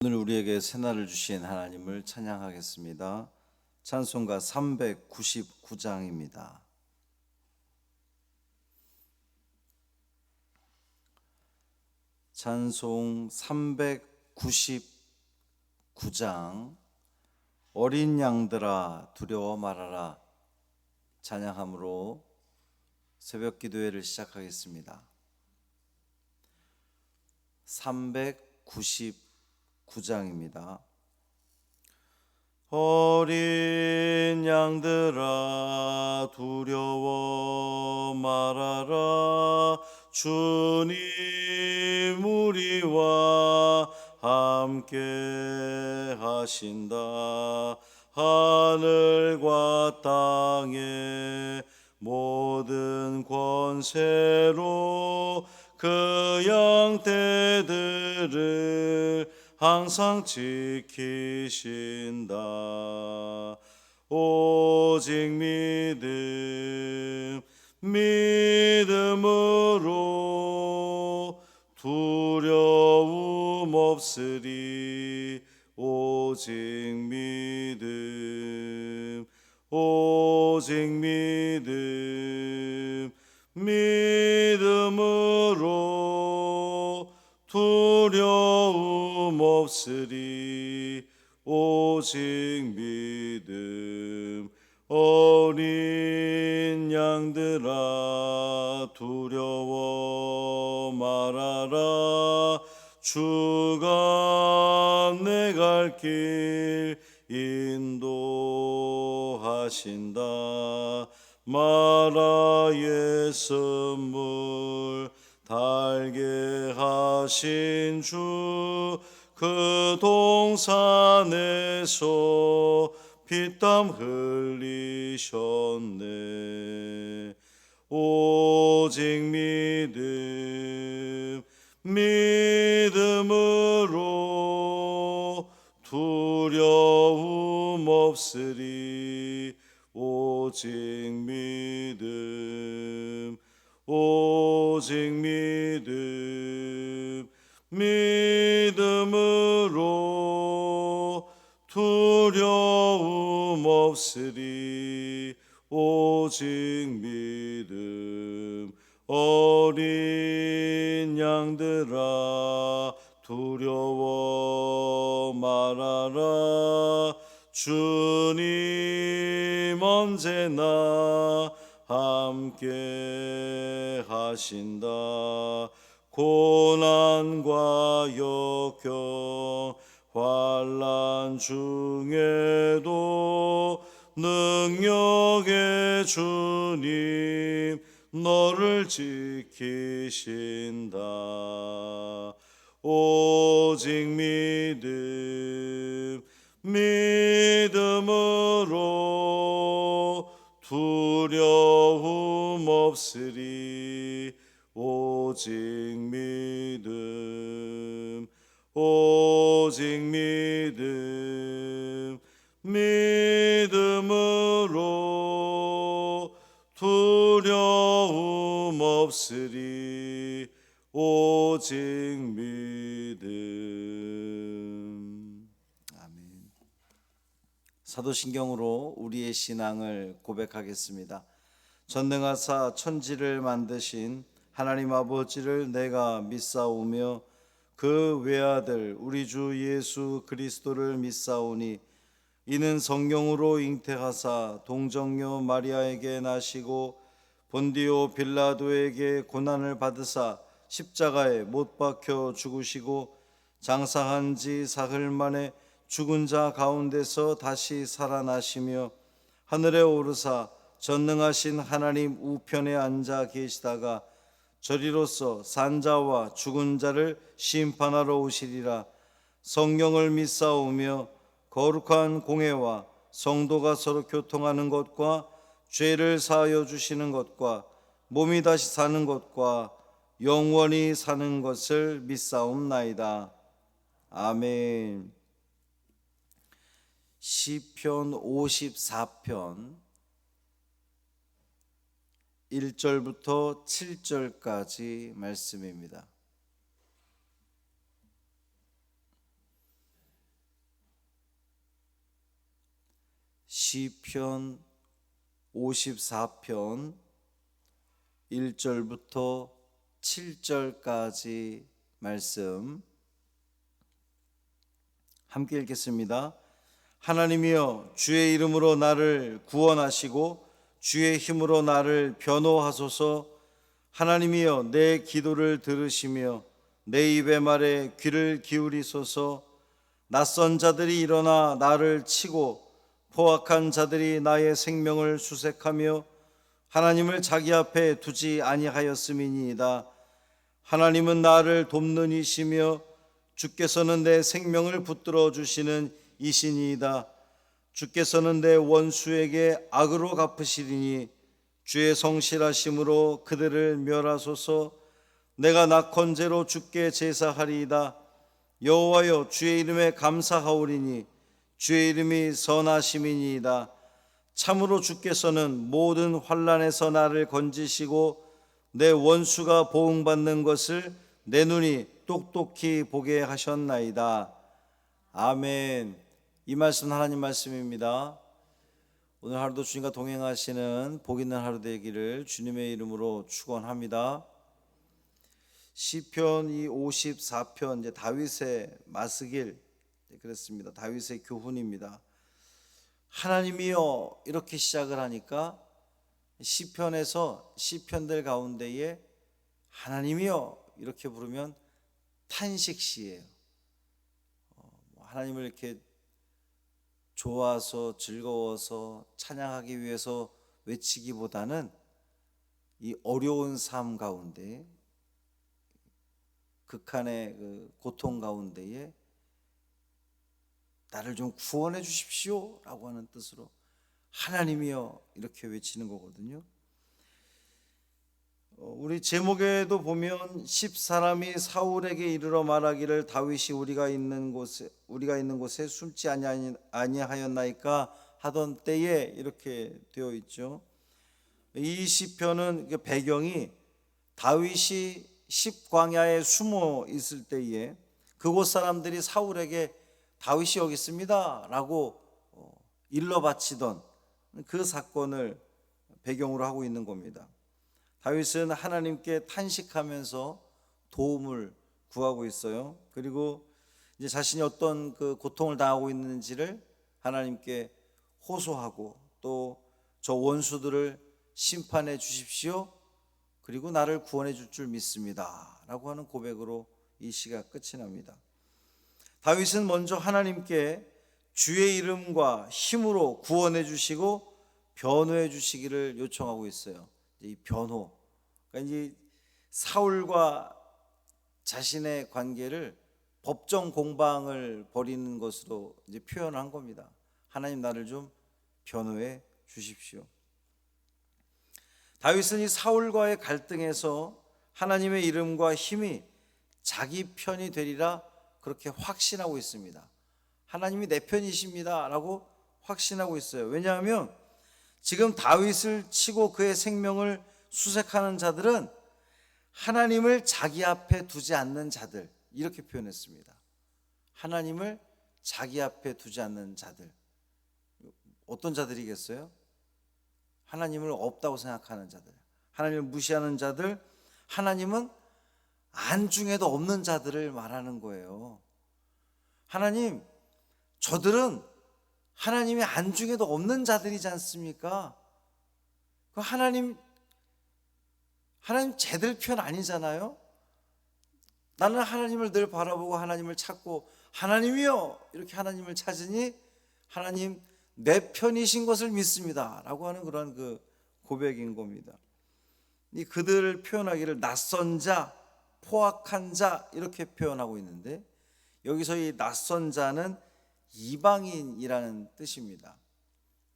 오늘 우리에게 새날을 주신 하나님을 찬양하겠습니다. 찬송가 399장입니다. 찬송 399장 어린 양들아 두려워 말아라 찬양함으로 새벽 기도회를 시작하겠습니다. 399장입니다. 어린 양들아 두려워 말아라 주님 우리와 함께 하신다. 하늘과 땅의 모든 권세로 그 양떼들을 항상 지키신다. 오직 믿음으로 두려움 없으리. 오직 믿음으로 두려움 없으리. 오직 믿음. 어린 양들아 두려워 말아라 주가 내 갈 길 인도하신다. 마라의 선물 달게 하신 주 그 동산에서 피땀 흘리셨네. 오직 믿음으로 두려움 없으리. 오직 믿음으로 두려움 없으리. 오직 믿음. 어린 양들아 두려워 말아라 주님 언제나 함께 하신다. 고난과 역경 환난 중에도 능력의 주님 너를 지키신다. 오직 믿음으로 두려움 없으리. 오직 믿음으로 두려움 없으리. 오직 믿음. 아멘. 사도신경으로 우리의 신앙을 고백하겠습니다. 전능하사 천지를 만드신 하나님 아버지를 내가 믿사오며 그 외아들 우리 주 예수 그리스도를 믿사오니 이는 성령으로 잉태하사 동정녀 마리아에게 나시고 본디오 빌라도에게 고난을 받으사 십자가에 못 박혀 죽으시고 장사한 지 사흘 만에 죽은 자 가운데서 다시 살아나시며 하늘에 오르사 전능하신 하나님 우편에 앉아 계시다가 저리로서 산자와 죽은 자를 심판하러 오시리라. 성령을 믿사오며 거룩한 공회와 성도가 서로 교통하는 것과 죄를 사하여 주시는 것과 몸이 다시 사는 것과 영원히 사는 것을 믿사옵나이다. 아멘. 시편 54편 1절부터 7절까지 말씀입니다. 시편 54편 1절부터 7절까지 말씀 함께 읽겠습니다. 하나님이여, 주의 이름으로 나를 구원하시고 주의 힘으로 나를 변호하소서. 하나님이여, 내 기도를 들으시며 내 입의 말에 귀를 기울이소서. 낯선 자들이 일어나 나를 치고 포악한 자들이 나의 생명을 수색하며 하나님을 자기 앞에 두지 아니하였음이니이다. 하나님은 나를 돕는 이시며 주께서는 내 생명을 붙들어 주시는 이시니이다. 주께서는 내 원수에게 악으로 갚으시리니 주의 성실하심으로 그들을 멸하소서. 내가 낙헌제로 주께 제사하리이다. 여호와여, 주의 이름에 감사하오리니 주의 이름이 선하심이니이다. 참으로 주께서는 모든 환난에서 나를 건지시고 내 원수가 보응받는 것을 내 눈이 똑똑히 보게 하셨나이다. 아멘. 이 말씀 하나님 말씀입니다. 오늘 하루도 주님과 동행하시는 복 있는 하루 되기를 주님의 이름으로 축원합니다. 시편 이 54편 이제 다윗의 마스길, 그랬습니다. 다윗의 교훈입니다. 하나님이여, 이렇게 시작을 하니까 시편에서 시편들 가운데에 하나님이여 이렇게 부르면 탄식시예요. 하나님을 이렇게 좋아서 즐거워서 찬양하기 위해서 외치기보다는 이 어려운 삶 가운데, 극한의 그 고통 가운데에 나를 좀 구원해 주십시오 라고 하는 뜻으로 하나님이여 이렇게 외치는 거거든요. 우리 제목에도 보면 10사람이 사울에게 이르러 말하기를 다윗이 우리가 있는 곳에 숨지 아니하였나이까 하던 때에 이렇게 되어 있죠. 이 시편은 배경이 다윗이 십광야에 숨어 있을 때에 그곳 사람들이 사울에게 다윗이 여기 있습니다 라고 일러 바치던 그 사건을 배경으로 하고 있는 겁니다. 다윗은 하나님께 탄식하면서 도움을 구하고 있어요. 그리고 이제 자신이 어떤 그 고통을 당하고 있는지를 하나님께 호소하고 또 저 원수들을 심판해 주십시오. 그리고 나를 구원해 줄 줄 믿습니다 라고 하는 고백으로 이 시가 끝이 납니다. 다윗은 먼저 하나님께 주의 이름과 힘으로 구원해 주시고 변호해 주시기를 요청하고 있어요. 이 변호, 그러니까 이제 사울과 자신의 관계를 법정 공방을 벌이는 것으로 이제 표현한 겁니다. 하나님, 나를 좀 변호해 주십시오. 다윗은 이 사울과의 갈등에서 하나님의 이름과 힘이 자기 편이 되리라 그렇게 확신하고 있습니다. 하나님이 내 편이십니다 라고 확신하고 있어요. 왜냐하면 지금 다윗을 치고 그의 생명을 수색하는 자들은 하나님을 자기 앞에 두지 않는 자들, 이렇게 표현했습니다. 하나님을 자기 앞에 두지 않는 자들. 어떤 자들이겠어요? 하나님을 없다고 생각하는 자들, 하나님을 무시하는 자들, 하나님은 안중에도 없는 자들을 말하는 거예요. 하나님, 저들은 하나님이 안중에도 없는 자들이지 않습니까? 하나님 쟤들 편 아니잖아요. 나는 하나님을 늘 바라보고 하나님을 찾고 하나님이요 이렇게 하나님을 찾으니 하나님 내 편이신 것을 믿습니다 라고 하는 그런 그 고백인 겁니다. 이 그들을 표현하기를 낯선 자, 포악한 자 이렇게 표현하고 있는데, 여기서 이 낯선 자는 이방인이라는 뜻입니다.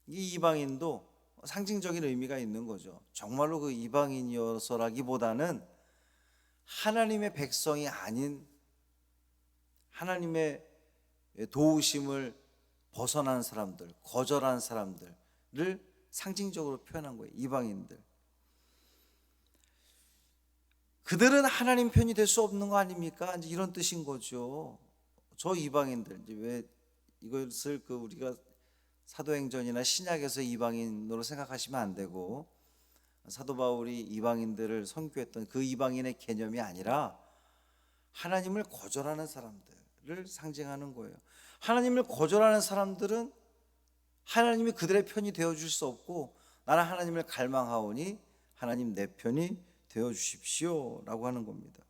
이 이방인도 상징적인 의미가 있는 거죠. 정말로 그 이방인이어서라기보다는 하나님의 백성이 아닌, 하나님의 도우심을 벗어난 사람들, 거절한 사람들을 상징적으로 표현한 거예요. 이방인들. 그들은 하나님 편이 될 수 없는 거 아닙니까? 이제 이런 뜻인 거죠. 저 이방인들, 이제 왜 이것을 우리가 사도행전이나 신약에서 이방인으로 생각하시면 안 되고, 사도 바울이 이방인들을 선교했던 그 이방인의 개념이 아니라 하나님을 거절하는 사람들을 상징하는 거예요. 하나님을 거절하는 사람들은 하나님이 그들의 편이 되어줄 수 없고, 나는 하나님을 갈망하오니 하나님 내 편이 되어주십시오 라고 하는 겁니다.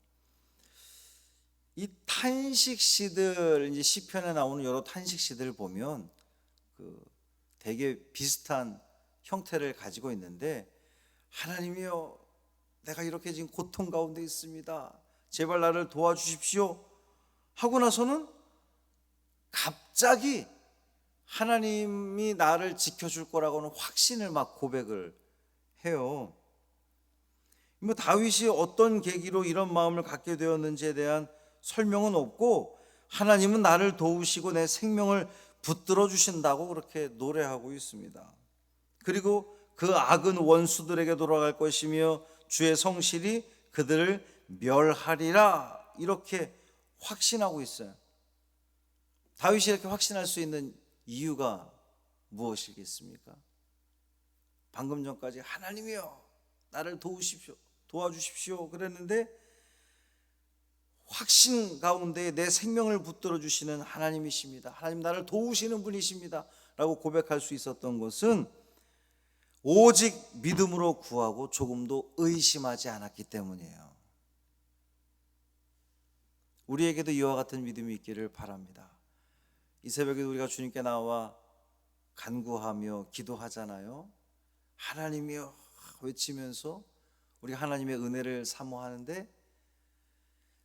이 탄식시들, 이제 시편에 나오는 여러 탄식시들을 보면 되게 비슷한 형태를 가지고 있는데, 하나님이여 내가 이렇게 지금 고통 가운데 있습니다, 제발 나를 도와주십시오 하고 나서는 갑자기 하나님이 나를 지켜줄 거라고는 확신을 막 고백을 해요. 뭐 다윗이 어떤 계기로 이런 마음을 갖게 되었는지에 대한 설명은 없고, 하나님은 나를 도우시고 내 생명을 붙들어 주신다고 그렇게 노래하고 있습니다. 그리고 그 악은 원수들에게 돌아갈 것이며 주의 성실이 그들을 멸하리라, 이렇게 확신하고 있어요. 다윗이 이렇게 확신할 수 있는 이유가 무엇이겠습니까? 방금 전까지 하나님이여 나를 도와주십시오 그랬는데, 확신 가운데 내 생명을 붙들어 주시는 하나님이십니다, 하나님 나를 도우시는 분이십니다 라고 고백할 수 있었던 것은 오직 믿음으로 구하고 조금도 의심하지 않았기 때문이에요. 우리에게도 이와 같은 믿음이 있기를 바랍니다. 이 새벽에 우리가 주님께 나와 간구하며 기도하잖아요. 하나님이여 외치면서 우리가 하나님의 은혜를 사모하는데,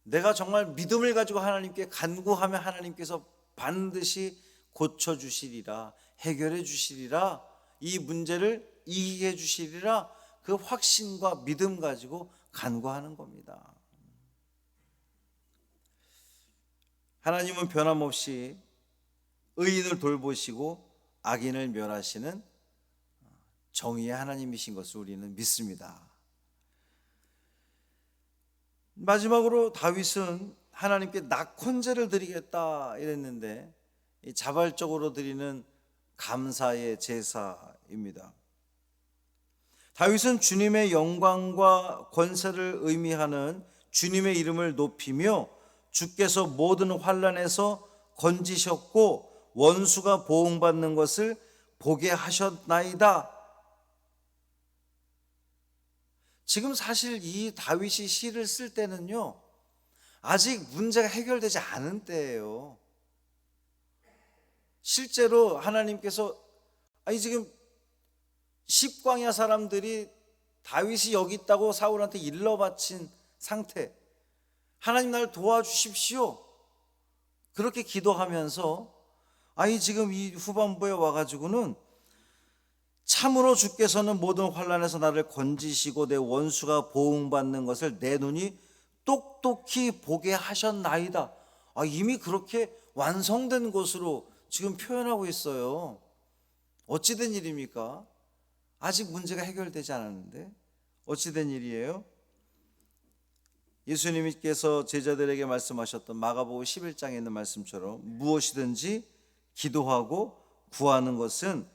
내가 정말 믿음을 가지고 하나님께 간구하면 하나님께서 반드시 고쳐주시리라, 해결해 주시리라, 이 문제를 이기게 해 주시리라, 그 확신과 믿음 가지고 간구하는 겁니다. 하나님은 변함없이 의인을 돌보시고 악인을 멸하시는 정의의 하나님이신 것을 우리는 믿습니다. 마지막으로 다윗은 하나님께 낙헌제를 드리겠다 이랬는데, 자발적으로 드리는 감사의 제사입니다. 다윗은 주님의 영광과 권세를 의미하는 주님의 이름을 높이며, 주께서 모든 환난에서 건지셨고 원수가 보응받는 것을 보게 하셨나이다. 지금 사실 이 다윗이 시를 쓸 때는요, 아직 문제가 해결되지 않은 때예요. 실제로 하나님께서 지금 십광야 사람들이 다윗이 여기 있다고 사울한테 일러 바친 상태, 하나님 나를 도와주십시오 그렇게 기도하면서, 지금 이 후반부에 와가지고는 참으로 주께서는 모든 환난에서 나를 건지시고 내 원수가 보응받는 것을 내 눈이 똑똑히 보게 하셨나이다. 이미 그렇게 완성된 것으로 지금 표현하고 있어요. 어찌된 일입니까? 아직 문제가 해결되지 않았는데 어찌된 일이에요? 예수님께서 제자들에게 말씀하셨던 마가복음 11장에 있는 말씀처럼 무엇이든지 기도하고 구하는 것은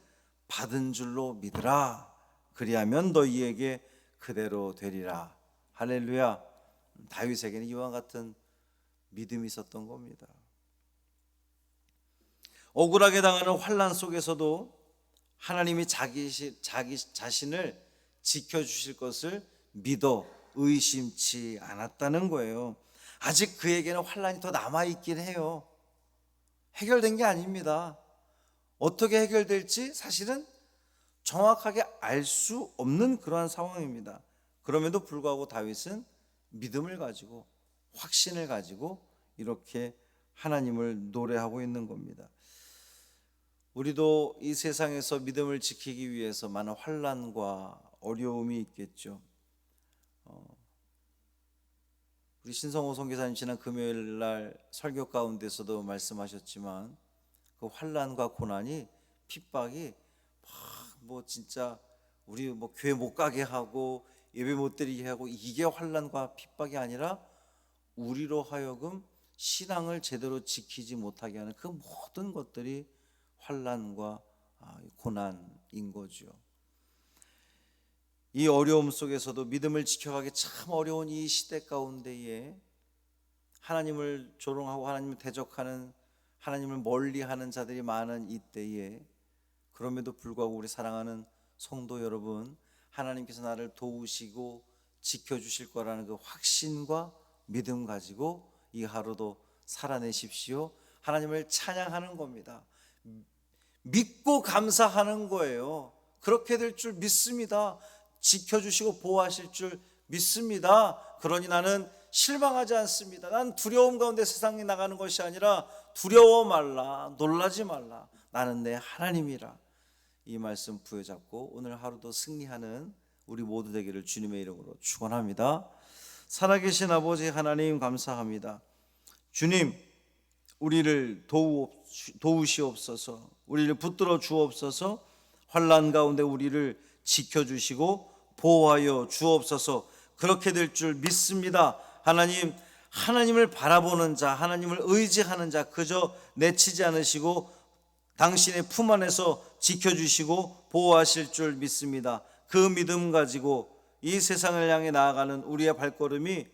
받은 줄로 믿으라, 그리하면 너희에게 그대로 되리라. 할렐루야. 다윗에게는 이와 같은 믿음이 있었던 겁니다. 억울하게 당하는 환난 속에서도 하나님이 자기 자신을 지켜주실 것을 믿어 의심치 않았다는 거예요. 아직 그에게는 환난이 더 남아있긴 해요. 해결된 게 아닙니다. 어떻게 해결될지 사실은 정확하게 알 수 없는 그러한 상황입니다. 그럼에도 불구하고 다윗은 믿음을 가지고 확신을 가지고 이렇게 하나님을 노래하고 있는 겁니다. 우리도 이 세상에서 믿음을 지키기 위해서 많은 환난과 어려움이 있겠죠. 우리 신성호 선교사님 지난 금요일 날 설교 가운데서도 말씀하셨지만, 그 환난과 고난이, 핍박이 진짜 우리 교회 못 가게 하고 예배 못 드리게 하고, 이게 환난과 핍박이 아니라 우리로 하여금 신앙을 제대로 지키지 못하게 하는 그 모든 것들이 환난과 고난인 거죠. 이 어려움 속에서도 믿음을 지켜가기 참 어려운 이 시대 가운데에 하나님을 조롱하고 하나님을 대적하는, 하나님을 멀리하는 자들이 많은 이때에 그럼에도 불구하고 우리 사랑하는 성도 여러분, 하나님께서 나를 도우시고 지켜주실 거라는 그 확신과 믿음 가지고 이 하루도 살아내십시오. 하나님을 찬양하는 겁니다. 믿고 감사하는 거예요. 그렇게 될 줄 믿습니다. 지켜주시고 보호하실 줄 믿습니다. 그러니 나는 실망하지 않습니다. 난 두려움 가운데 세상에 나가는 것이 아니라 두려워 말라, 놀라지 말라, 나는 내 하나님이라. 이 말씀 부여잡고 오늘 하루도 승리하는 우리 모두 되기를 주님의 이름으로 축원합니다. 살아계신 아버지 하나님 감사합니다. 주님, 우리를 도우시옵소서. 우리를 붙들어 주옵소서. 환난 가운데 우리를 지켜주시고 보호하여 주옵소서. 그렇게 될 줄 믿습니다. 하나님, 하나님을 바라보는 자, 하나님을 의지하는 자, 그저 내치지 않으시고 당신의 품 안에서 지켜주시고 보호하실 줄 믿습니다. 그 믿음 가지고 이 세상을 향해 나아가는 우리의 발걸음이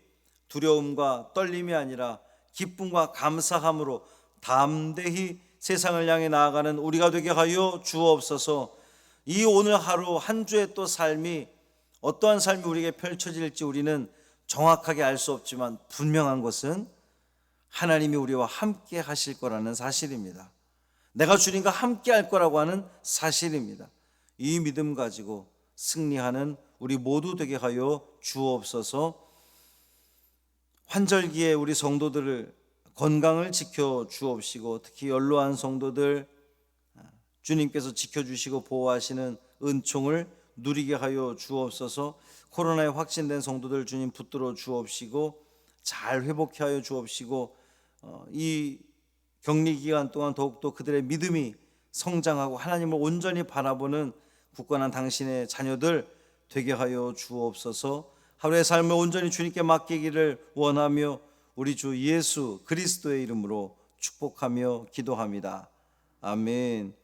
두려움과 떨림이 아니라 기쁨과 감사함으로 담대히 세상을 향해 나아가는 우리가 되게 하여 주옵소서. 이 오늘 하루 한 주의 또 삶이 어떠한 삶이 우리에게 펼쳐질지 우리는 정확하게 알 수 없지만 분명한 것은 하나님이 우리와 함께 하실 거라는 사실입니다. 내가 주님과 함께 할 거라고 하는 사실입니다. 이 믿음 가지고 승리하는 우리 모두 되게 하여 주옵소서. 환절기에 우리 성도들을 건강을 지켜 주옵시고 특히 연로한 성도들 주님께서 지켜주시고 보호하시는 은총을 누리게 하여 주옵소서. 코로나에 확진된 성도들 주님 붙들어 주옵시고 잘 회복해 하여 주옵시고 이 격리 기간 동안 더욱더 그들의 믿음이 성장하고 하나님을 온전히 바라보는 굳건한 당신의 자녀들 되게 하여 주옵소서. 하루의 삶을 온전히 주님께 맡기기를 원하며 우리 주 예수 그리스도의 이름으로 축복하며 기도합니다. 아멘.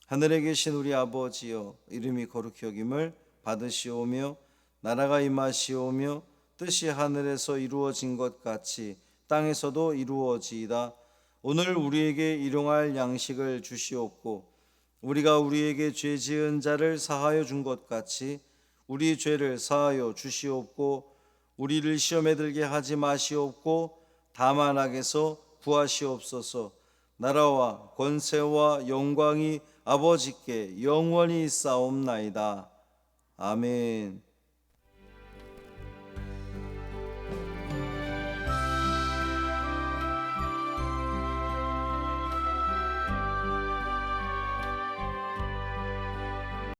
하늘에 계신 우리 아버지여, 이름이 거룩히 여김을 받으시오며 나라가 임하시오며 뜻이 하늘에서 이루어진 것 같이 땅에서도 이루어지이다. 오늘 우리에게 일용할 양식을 주시옵고 우리가 우리에게 죄 지은 자를 사하여 준 것 같이 우리 죄를 사하여 주시옵고 우리를 시험에 들게 하지 마시옵고 다만 악에서 구하시옵소서. 나라와 권세와 영광이 아버지께 영원히 있사옵나이다. 아멘.